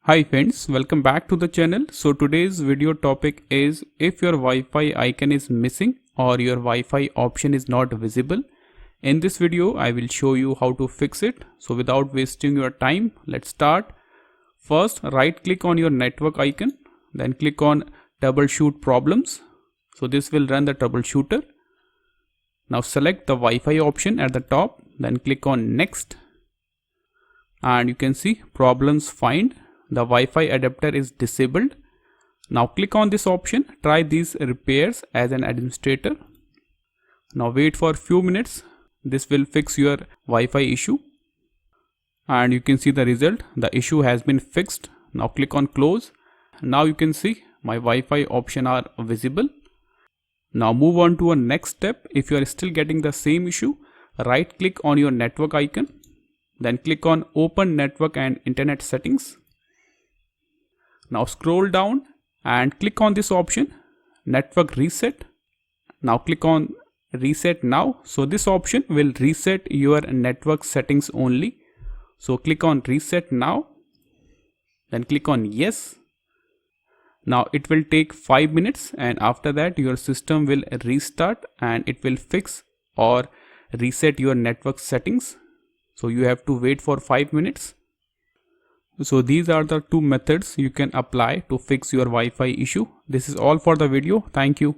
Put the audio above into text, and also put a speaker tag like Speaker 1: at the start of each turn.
Speaker 1: Hi friends, welcome back to the channel. So today's video topic is if your Wi-Fi icon is missing or your Wi-Fi option is not visible. In this video, I will show you how to fix it. So without wasting your time, let's start. First, right click on your network icon, then click on troubleshoot problems. So this will run the troubleshooter. Now select the Wi-Fi option at the top, then click on next. And you can see problems find. The Wi-Fi adapter is disabled. Now click on this option. Try these repairs as an administrator. Now wait for a few minutes. This will fix your Wi-Fi issue. And you can see the result. The issue has been fixed. Now click on close. Now you can see my Wi-Fi option are visible. Now move on to a next step. If you are still getting the same issue, right click on your network icon. Then click on open network and internet settings. Now scroll down and click on this option, network reset. Now click on reset now. So this option will reset your network settings only. So click on reset now. Then click on yes. Now it will take 5 minutes and after that your system will restart and it will fix or reset your network settings. So you have to wait for 5 minutes. So these are the two methods you can apply to fix your Wi-Fi issue. This is all for the video. Thank you.